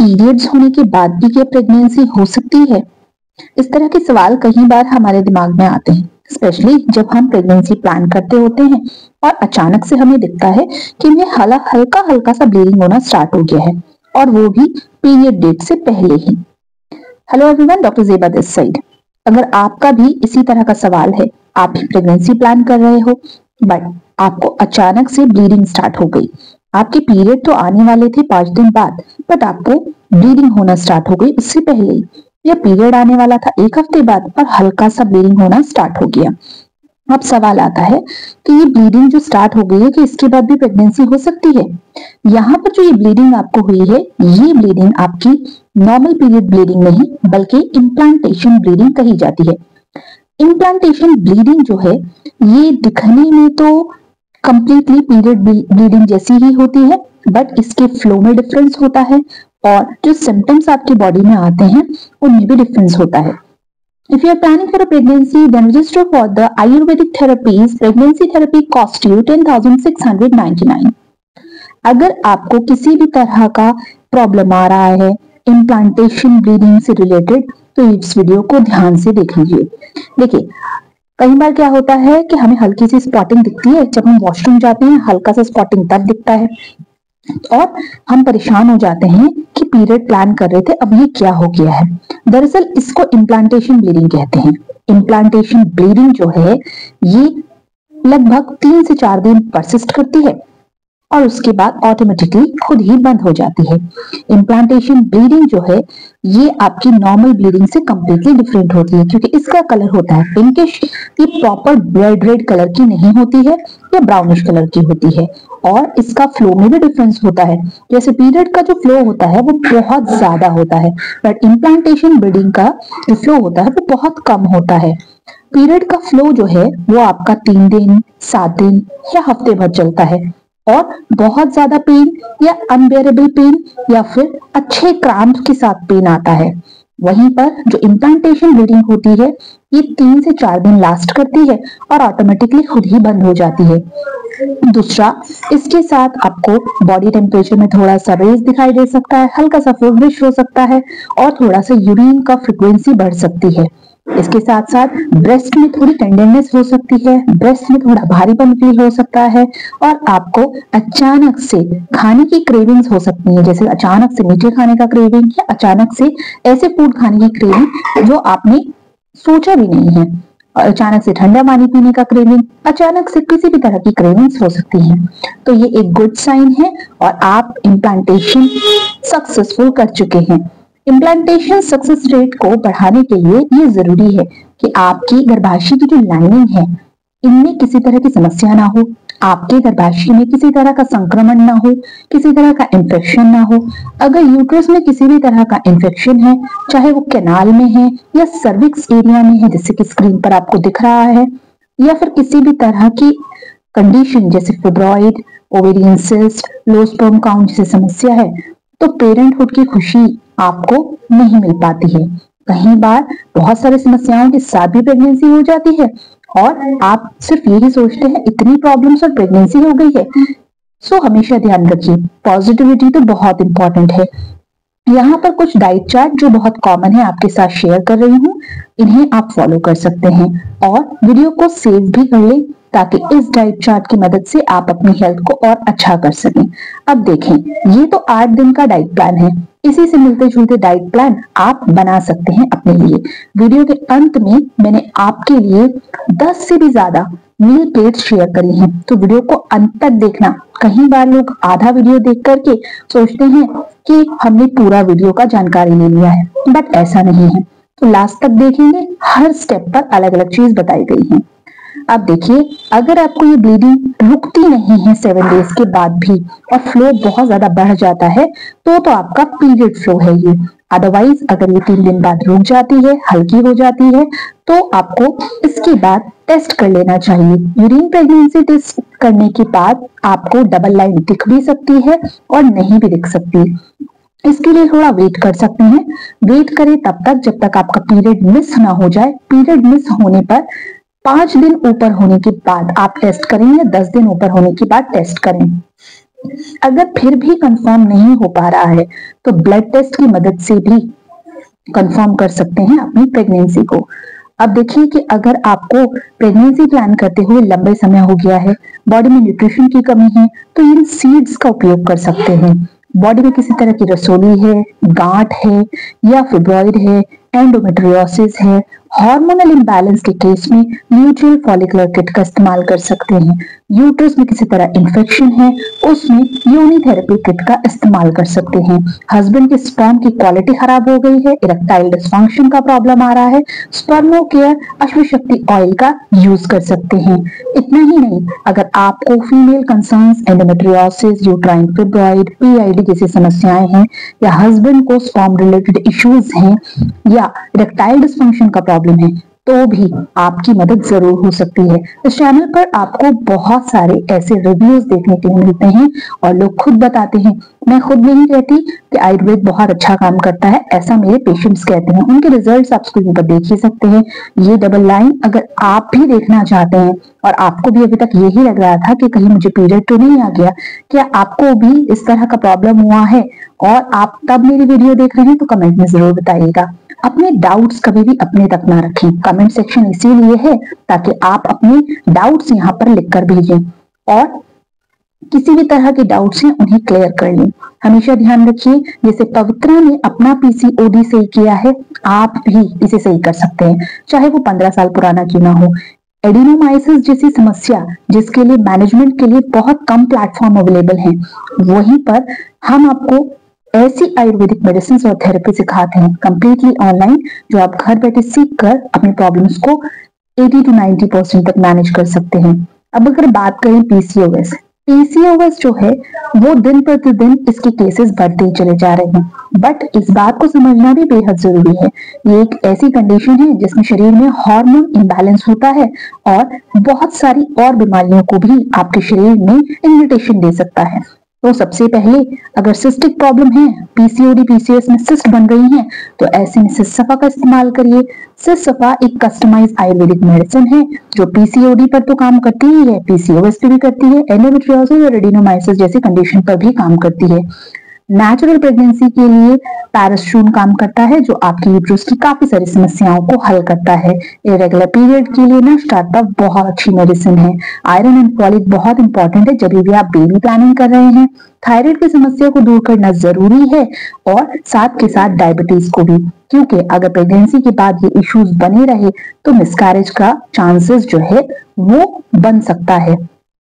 Periods होने के बाद भी क्या प्रेगनेंसी हो सकती है? इस तरह के सवाल कई बार हमारे दिमाग में आते हैं, स्पेशली जब हम प्रेगनेंसी प्लान करते होते हैं और अचानक से हमें दिखता है कि हमें हल्का हल्का सा ब्लीडिंग होना स्टार्ट हो गया है, और वो भी पीरियड डेट से पहले ही। Hello everyone, doctor Zeba this side. अगर आपका भी इसी तरह का सवाल है, आप भी प्रेगनेंसी प्लान कर रहे हो बट आपको अचानक से ब्लीडिंग स्टार्ट हो गई, आपके पीरियड तो आने वाले थे 5 दिन बाद, बट आपको ब्लीडिंग होना स्टार्ट हो गई उससे पहले ही, या पीरियड आने वाला था 1 हफ्ते बाद और हल्का सा ब्लीडिंग होना स्टार्ट हो गया। अब सवाल आता है कि ये ब्लीडिंग जो स्टार्ट हो गई है, कि इसके बाद भी प्रेगनेंसी हो सकती है? यहाँ पर जो ये ब्लीडिंग आपको हुई है, ये ब्लीडिंग आपकी नॉर्मल पीरियड ब्लीडिंग नहीं बल्कि इम्प्लांटेशन ब्लीडिंग कही जाती है। इम्प्लांटेशन ब्लीडिंग जो है, ये दिखने में तो कंप्लीटली पीरियड ब्लीडिंग जैसी ही होती है, बट इसके फ्लो में डिफरेंस होता है और जो सिम्टम्स आपकी बॉडी में आते हैं उनमें भी डिफरेंस होता है। If you are planning for a pregnancy, then register for the Ayurvedic therapies. Pregnancy therapy cost you 10,699. अगर आपको किसी भी तरह का प्रॉब्लम आ रहा है इम्प्लांटेशन ब्लीडिंग से रिलेटेड, तो इस वीडियो को ध्यान से देख लीजिए। देखिए, कई बार क्या होता है कि हमें हल्की सी स्पॉटिंग दिखती है, जब हम वॉशरूम जाते हैं हल्का सा स्पॉटिंग तब दिखता है और हम परेशान हो जाते हैं कि पीरियड प्लान कर रहे थे, अब ये क्या हो गया है। दरअसल इसको इम्प्लांटेशन ब्लीडिंग कहते हैं। इम्प्लांटेशन ब्लीडिंग जो है, ये लगभग 3 से 4 दिन परसिस्ट करती है और उसके बाद ऑटोमेटिकली खुद ही बंद हो जाती है। इम्प्लांटेशन ब्लीडिंग जो है, ये आपकी नॉर्मल ब्लीडिंग से कंप्लीटली डिफरेंट होती है, क्योंकि इसका कलर होता है पिंकिश। ये प्रॉपर ब्लड रेड कलर की नहीं होती है, या ब्राउनिश कलर की होती है, और इसका फ्लो में भी डिफरेंस होता है। जैसे पीरियड का जो फ्लो होता है वो बहुत ज्यादा होता है, बट इम्प्लांटेशन ब्लीडिंग का जो फ्लो होता है वो बहुत कम होता है। पीरियड का फ्लो जो है वो आपका 3 दिन, 7 दिन या हफ्ते भर चलता है, और बहुत ज्यादा पेन या अनबेरेबल पेन या फिर अच्छे क्रैम्प के साथ पेन आता है। वहीं पर जो इम्प्लांटेशन ब्लीडिंग होती है, ये 3 से 4 दिन लास्ट करती है और ऑटोमेटिकली खुद ही बंद हो जाती है। दूसरा, इसके साथ आपको बॉडी टेम्परेचर में थोड़ा सा रेज दिखाई दे सकता है, हल्का सा फेवरिश हो सकता है और थोड़ा सा यूरिन का फ्रिक्वेंसी बढ़ सकती है। इसके साथ साथ ब्रेस्ट में थोड़ी टेंडरनेस हो सकती है, ब्रेस्ट में थोड़ा भारीपन फील हो सकता है, और आपको अचानक से खाने की क्रेविंग्स हो सकती है, जैसे अचानक से मीठे खाने का क्रेविंग या अचानक से ऐसे फूड खाने की क्रेविंग जो आपने सोचा भी नहीं है, और अचानक से ठंडा पानी पीने का क्रेविंग, अचानक से किसी भी तरह की क्रेविंग्स हो सकती हैं। तो ये एक गुड साइन है और आप इम्प्लांटेशन सक्सेसफुल कर चुके हैं। इम्प्लांटेशन सक्सेस रेट को बढ़ाने के लिए ये जरूरी है कि आपकी गर्भाशय की जो लाइनिंग है, इनमें किसी तरह की समस्या ना हो, आपके गर्भाशय में किसी तरह का संक्रमण ना हो, किसी तरह का इंफेक्शन ना हो। अगर यूट्रस में किसी भी तरह का इंफेक्शन है, चाहे वो कैनाल में है या सर्विक्स एरिया में है, जैसे कि स्क्रीन पर आपको दिख रहा है, या फिर किसी भी तरह की कंडीशन जैसे fibroid, ovarian cyst, low sperm count जैसी समस्या है, तो पेरेंटहुड की खुशी आपको नहीं मिल पाती है। कई बार बहुत सारी समस्याओं के साथ भी प्रेगनेंसी हो जाती है और आप सिर्फ यही सोचते हैं इतनी प्रॉब्लम्स और प्रेगनेंसी हो गई है। सो हमेशा ध्यान रखिए, पॉजिटिविटी तो बहुत इंपॉर्टेंट है। यहाँ पर कुछ डाइट चार्ट जो बहुत कॉमन है आपके साथ शेयर कर रही हूँ, इन्हें आप फॉलो कर सकते हैं और वीडियो को सेव भी कर लें, ताकि इस डाइट चार्ट की मदद से आप अपनी हेल्थ को और अच्छा कर सकें। अब देखें, ये तो 8 दिन का डाइट प्लान है, इसी से मिलते जुलते डाइट प्लान आप बना सकते हैं अपने लिए। वीडियो के अंत में मैंने आपके लिए 10 से भी ज्यादा मील प्लेट शेयर करी हैं, तो वीडियो को अंत तक देखना। कई बार लोग आधा वीडियो देख करके सोचते हैं कि हमने पूरा वीडियो का जानकारी ले लिया है, बट ऐसा नहीं है। तो लास्ट तक देखेंगे, हर स्टेप पर अलग अलग चीज बताई गई है। अब देखिए, अगर आपको ये ब्लीडिंग रुकती नहीं है 7 डेज के बाद भी और फ्लो बहुत ज्यादा बढ़ जाता है, तो आपका पीरियड फ्लो है ये। अदरवाइज अगर ये 3 दिन बाद रुक जाती है, हल्की हो जाती है, तो आपको इसके बाद टेस्ट कर लेना चाहिए। यूरिन प्रेगनेंसी टेस्ट करने के बाद आपको डबल लाइन दिख भी सकती है और नहीं भी दिख सकती। इसके लिए थोड़ा वेट कर सकते हैं। वेट करें तब तक जब तक आपका पीरियड मिस ना हो जाए। पीरियड मिस होने पर 5 दिन ऊपर होने के बाद आप टेस्ट करें या 10 दिन ऊपर होने के बाद टेस्ट करें। अगर फिर भी कंफर्म नहीं हो पा रहा है तो ब्लड टेस्ट की मदद से भी कंफर्म कर सकते हैं अपनी प्रेगनेंसी को। अब देखिए कि अगर आपको प्रेगनेंसी प्लान करते हुए लंबे समय हो गया है, बॉडी में न्यूट्रिशन की कमी है, तो इन सीड्स का उपयोग कर सकते हैं। बॉडी में किसी तरह की रसोली है, गांठ है या फिब्रॉइड है, एंडोमेट्रियोसिस है, हार्मोनल इम्बैलेंस के केस में न्यूट्रियल फॉलिकुलर किट का इस्तेमाल कर सकते हैं। यूट्रस में किसी तरह इन्फेक्शन है, उसमें यूनि थेरेपी किट का इस्तेमाल कर सकते हैं। हस्बैंड के स्पर्म की क्वालिटी खराब हो गई है, इरेक्टाइल डिसफंक्शन का प्रॉब्लम आ रहा है, स्पर्मो केयर अश्व शक्ति ऑयल का यूज कर सकते हैं। इतना ही नहीं, अगर आपको female concerns, endometriosis, uterine fibroid, PID जैसी समस्याएं हैं, या हस्बैंड को स्पर्म रिलेटेड इश्यूज हैं, या इरेक्टाइल डिसफंक्शन का प्रॉब्लम है, तो भी आपकी मदद जरूर हो सकती है। इस चैनल पर आपको बहुत सारे ऐसे रिव्यूज देखने के लिए मिलते हैं और लोग खुद बताते हैं। मैं खुद नहीं कहती कि आयुर्वेद बहुत अच्छा काम करता है, ऐसा मेरे पेशेंट्स कहते हैं। उनके रिजल्ट्स आप स्क्रीन पर देख ही सकते हैं। ये डबल लाइन अगर आप भी देखना चाहते हैं और आपको भी अभी तक यही लग रहा था कि कहीं मुझे पीरियड तो नहीं आ गया, क्या आपको भी इस तरह का प्रॉब्लम हुआ है और आप तब मेरी वीडियो देख रहे हैं, तो कमेंट में जरूर बताइएगा। अपने डाउट्स कभी भी अपने तक ना रखें। कमेंट सेक्शन इसीलिए है ताकि आप अपने डाउट्स यहाँ पर लिखकर भेजें और किसी भी तरह के डाउट्स हैं उन्हें क्लियर कर लें। हमेशा ध्यान रखिए, जैसे पवित्रा ने अपना पीसीओडी सही किया है, आप भी इसे सही कर सकते हैं, चाहे वो 15 साल पुराना क्यों ना हो। एडिनोमाइसिस जैसी समस्या जिसके लिए मैनेजमेंट के लिए बहुत कम प्लेटफॉर्म अवेलेबल हैं, वहीं पर हम आपको ऐसी आयुर्वेदिक मेडिसिन और थेरेपी सिखाते हैं कंप्लीटली ऑनलाइन, जो आप घर बैठे सीख कर अपनी प्रॉब्लम्स को 80 to 90% तक मैनेज कर सकते हैं। अब अगर बात करें पीसीओएस, पीसीओएस जो है वो दिन प्रतिदिन इसके केसेस बढ़ते ही चले जा रहे हैं, बट इस बात को समझना भी बेहद जरूरी है। ये एक ऐसी कंडीशन है जिसमें शरीर में हार्मोन इम्बैलेंस होता है और बहुत सारी और बीमारियों को भी आपके शरीर में इन्विटेशन दे सकता है। तो सबसे पहले अगर सिस्टिक प्रॉब्लम है, पीसीओडी पीसीओएस में सिस्ट बन रही है, तो ऐसे में सिस्सफा का इस्तेमाल करिए। सिस्सफा एक कस्टमाइज्ड आयुर्वेदिक मेडिसिन है जो पीसीओडी पर तो काम करती ही है, पीसीओएस पे भी करती है, एंडोमेट्रियोसिस और एडिनोमाइसिस जैसी कंडीशन पर भी काम करती है। नेचुरल प्रेगनेंसी के लिए पैरास्ट्रून काम करता है, जो आपकी यूट्रस की काफी सारी समस्याओं को हल करता है। इरेगुलर पीरियड के लिए ना स्टार्टअप बहुत अच्छी मेडिसिन है। आयरन एंड फॉलिक बहुत इंपॉर्टेंट है जब भी आप बेबी प्लानिंग कर रहे हैं। थायराइड की समस्या को दूर करना जरूरी है और साथ के साथ डायबिटीज को भी, क्योंकि अगर प्रेगनेंसी के बाद ये इश्यूज बने रहे तो मिसकैरेज का चांसेस जो है वो बन सकता है।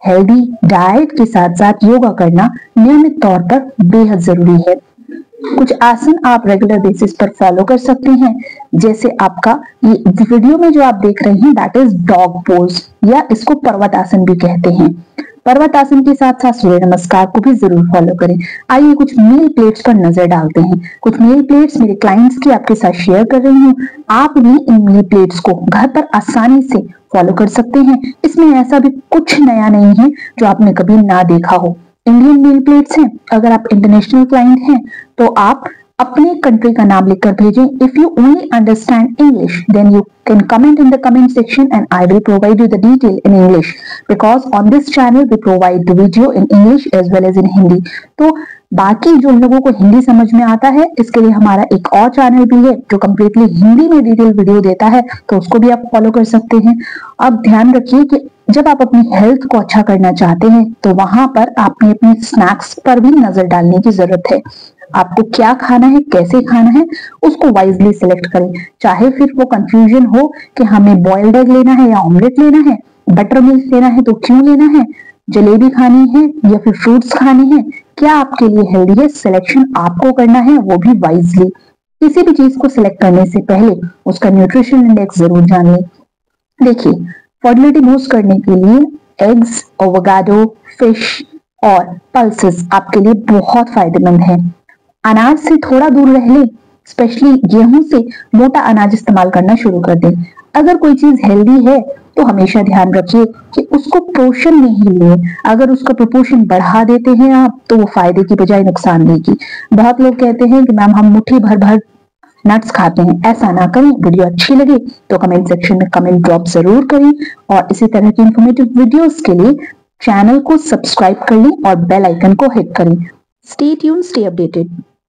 हेल्दी डाइट के साथ साथ योगा करना नियमित तौर पर बेहद जरूरी है। कुछ आसन आप रेगुलर बेसिस पर फॉलो कर सकते हैं, जैसे आपका ये वीडियो में जो आप देख रहे हैं दैट इज डॉग पोज, या इसको पर्वत आसन भी कहते हैं। पर्वत आसन के साथ साथ सूर्य नमस्कार को भी जरूर फॉलो करें। आइए कुछ मील प्लेट्स पर नजर डालते हैं। कुछ मील प्लेट्स मेरे क्लाइंट्स की आपके साथ शेयर कर रही हूँ। आप भी इन मील प्लेट्स को घर पर आसानी से फॉलो कर सकते हैं। इसमें ऐसा भी कुछ नया नहीं है जो आपने कभी ना देखा हो। इंडियन मील प्लेट्स हैं। अगर आप इंटरनेशनल क्लाइंट हैं तो आप अपने कंट्री का नाम लिखकर भेजें। If you only understand English then you can comment in the comment section and I will provide you the detail in English, because on this channel we provide the video in English as well as in Hindi। तो बाकी जो लोगों को हिंदी समझ में आता है, इसके लिए हमारा एक और चैनल भी है जो कम्प्लीटली हिंदी में डिटेल वीडियो देता है, तो उसको भी आप फॉलो कर सकते हैं। अब ध्यान रखिए कि जब आप अपनी हेल्थ को अच्छा करना चाहते हैं तो वहां पर आपने अपने स्नैक्स पर भी नजर डालने की जरूरत है। आपको क्या खाना है, कैसे खाना है, उसको वाइजली सिलेक्ट करें। चाहे फिर वो कंफ्यूजन हो कि हमें बॉइल्ड एग लेना है या ऑमलेट लेना है, बटर मिल्क लेना है तो क्यों लेना है, जलेबी खानी है या फिर फ्रूट्स खाने हैं, क्या आपके लिए हेल्दी है, सिलेक्शन आपको करना है, वो भी वाइजली। किसी भी चीज को सिलेक्ट करने से पहले उसका न्यूट्रिशन इंडेक्स जरूर जान लें। देखिए, फर्टिलिटी बूस्ट करने के लिए एग्स, एवोकाडो, फिश और पल्सेस आपके लिए बहुत फायदेमंद है। अनाज से थोड़ा दूर रह ले, स्पेशली गेहूं से मोटा अनाज इस्तेमाल करना शुरू कर दें। अगर कोई चीज हेल्दी है तो हमेशा ध्यान रखिए कि उसको पोर्शन में ही ले। अगर उसका प्रोपोर्शन बढ़ा देते हैं आप तो वो फायदे की बजाय नुकसान देगी। बहुत लोग कहते हैं कि मैम हम मुट्ठी भर भर नट्स खाते हैं, ऐसा ना करें। वीडियो अच्छी लगे तो कमेंट सेक्शन में कमेंट ड्रॉप जरूर करें और इसी तरह की इंफॉर्मेटिव वीडियोस के लिए चैनल को सब्सक्राइब कर लें और बेल आइकन को हिट करें। Stay tune, stay updated.